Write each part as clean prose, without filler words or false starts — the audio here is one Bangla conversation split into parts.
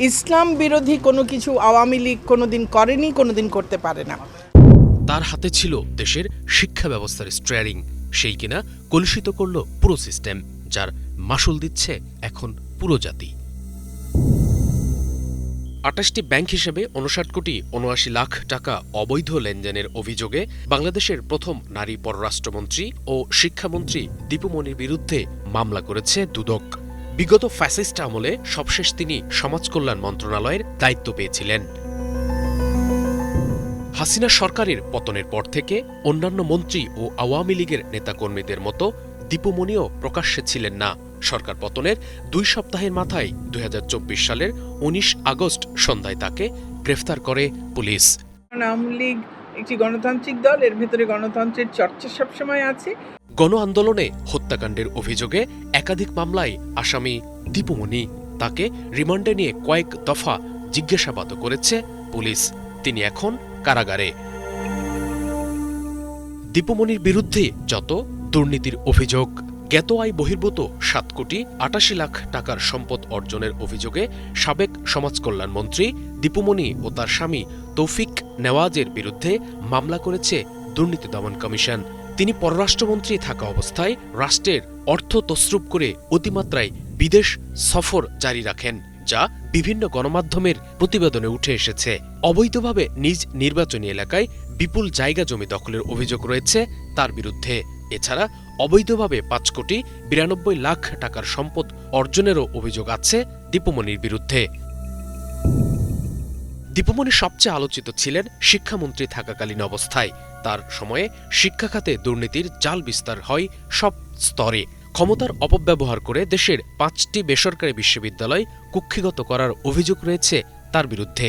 ইসলাম বিরোধী কোনো কিছু আওয়ামী লীগ কোনোদিন করেনি, কোনোদিন করতে পারে না। তার হাতে ছিল দেশের শিক্ষা ব্যবস্থার স্টিয়ারিং, সেই কিনা কলুষিত করল পুরো সিস্টেম, যার মাশুল দিচ্ছে এখন পুরো জাতি। ২৮টি ব্যাংক হিসেবে ৫৯ কোটি ৭৯ লাখ টাকা অবৈধ লেনদেনের অভিযোগে বাংলাদেশের প্রথম নারী পররাষ্ট্রমন্ত্রী ও শিক্ষামন্ত্রী দীপু মনির বিরুদ্ধে মামলা করেছে দুদক। বিগত ফ্যাসিস্ট আমলে সবশেষ তিনি সমাজকল্যাণ মন্ত্রণালয়ের দায়িত্ব পেয়েছিলেন। হাসিনা সরকারের পতনের পর থেকে অন্যান্য মন্ত্রী ও আওয়ামী লীগের নেতাকর্মীদের মতো দীপু মনিও প্রকাশ্যে ছিলেন না। সরকার পতনের ২ সপ্তাহের মাথায় ২০২৪ সালের ১৯ আগস্ট সন্ধ্যায় তাকে গ্রেফতার করে পুলিশ। আওয়ামী লীগ একটি গণতান্ত্রিক দল, এর ভেতরে গণতন্ত্রের চর্চা সবসময় আছে। গণ আন্দোলনে হত্যাকাণ্ডের অভিযোগে একাধিক মামলায় আসামি দীপু মনি। তাকে রিমান্ডে নিয়ে কয়েক দফা জিজ্ঞাসাবাদও করেছে পুলিশ। তিনি এখন কারাগারে। দীপু মনির বিরুদ্ধে যত দুর্নীতির অভিযোগ, জ্ঞাত আয় বহির্ভূত ৭ কোটি ৮৮ লাখ টাকার সম্পদ অর্জনের অভিযোগে সাবেক সমাজকল্যাণ মন্ত্রী দীপু মনি ও তার স্বামী তৌফিক নেওয়াজের বিরুদ্ধে মামলা করেছে দুর্নীতি দমন কমিশন। তিনি পররাষ্ট্রমন্ত্রী থাকা অবস্থায় রাষ্ট্রের অর্থ তছরূপ করে অতিমাত্রায় বিদেশ সফর জারি রাখেন, যা বিভিন্ন গণমাধ্যমের প্রতিবেদনে উঠে এসেছে। অবৈধভাবে নিজ নির্বাচনী এলাকায় বিপুল জায়গা জমি দখলের অভিযোগ রয়েছে তার বিরুদ্ধে। এছাড়া অবৈধভাবে ৫ কোটি ৯২ লাখ টাকার সম্পদ অর্জনেরও অভিযোগ আছে দীপুমনির বিরুদ্ধে। দীপুমনি সবচেয়ে আলোচিত ছিলেন শিক্ষামন্ত্রী থাকাকালীন অবস্থায়। তার সময়ে শিক্ষা খাতে দুর্নীতির জাল বিস্তার হয় সব স্তরে। ক্ষমতার অপব্যবহার করে দেশের ৫টি বেসরকারি বিশ্ববিদ্যালয় কুক্ষিগত করার অভিযোগ রয়েছে তার বিরুদ্ধে।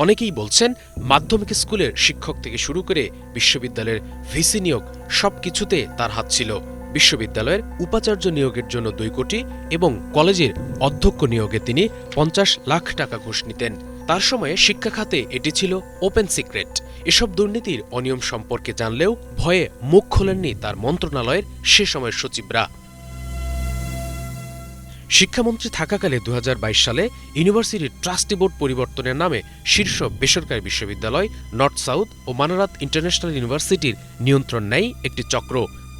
অনেকেই বলছেন, মাধ্যমিক স্কুলের শিক্ষক থেকে শুরু করে বিশ্ববিদ্যালয়ের ভিসি নিয়োগ সবকিছুতে তার হাত ছিল। বিশ্ববিদ্যালয়ের উপাচার্য নিয়োগের জন্য ২ কোটি এবং কলেজের অধ্যক্ষ নিয়োগে তিনি ৫০ লাখ টাকা ঘুষ নিতেন। তার সময়ে শিক্ষা খাতে এটি ছিল ওপেন সিক্রেট। এসব দুর্নীতির অনিয়ম সম্পর্কে জানলেও ভয়ে মুখ খোলেননি তার মন্ত্রণালয়ের সে সময়ের সচিবরা। শিক্ষামন্ত্রী থাকাকালে ২০২২ সালে ইউনিভার্সিটি ট্রাস্টি বোর্ড পরিবর্তনের নামে শীর্ষ বেসরকারি বিশ্ববিদ্যালয় নর্থ সাউথ ও মানারাত ইন্টারন্যাশনাল ইউনিভার্সিটির নিয়ন্ত্রণ নেয় একটি চক্র।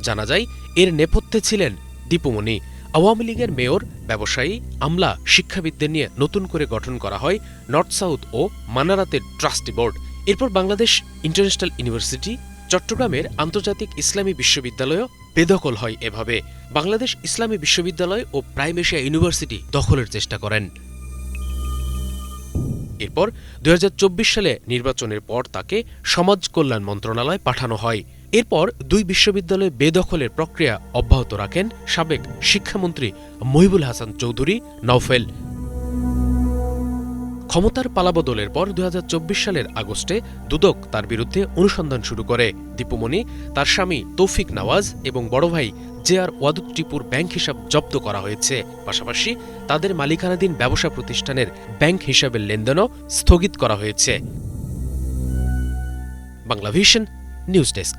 জানা যায়, এর নেপথ্যে ছিলেন দীপু মনি। আওয়ামী লীগের মেয়র, ব্যবসায়ী, আমলা, শিক্ষাবিদদের নিয়ে নতুন করে গঠন করা হয় নর্থ সাউথ ও মানারাতের ট্রাস্টি বোর্ড। এরপর বাংলাদেশ ইন্টারন্যাশনাল ইউনিভার্সিটি, চট্টগ্রামের আন্তর্জাতিক ইসলামী বিশ্ববিদ্যালয়ও বেদখল হয়। এভাবে বাংলাদেশ ইসলামী বিশ্ববিদ্যালয় ও প্রাইম এশিয়া ইউনিভার্সিটি দখলের চেষ্টা করেন। এরপর ২০২৪ সালে নির্বাচনের পর তাকে সমাজ কল্যাণ মন্ত্রণালয় পাঠানো হয়। এরপর ২ বিশ্ববিদ্যালয় বেদখলের প্রক্রিয়া অব্যাহত রাখেন সাবেক শিক্ষামন্ত্রী মহিবুল হাসান চৌধুরী নওফেল। ক্ষমতার পালাবদলের পর ২০২৪ সালের আগস্টে দুদক তার বিরুদ্ধে অনুসন্ধান শুরু করে। দীপু মনি, তার স্বামী তৌফিক নেওয়াজ এবং বড় ভাই জে.আর. ওয়াদুদ টিপুর ব্যাংক হিসাব জব্দ করা হয়েছে। পাশাপাশি তাদের মালিকানাধীন ব্যবসা প্রতিষ্ঠানের ব্যাংক হিসাবের লেনদেনও স্থগিত করা হয়েছে। Banglavision news desk.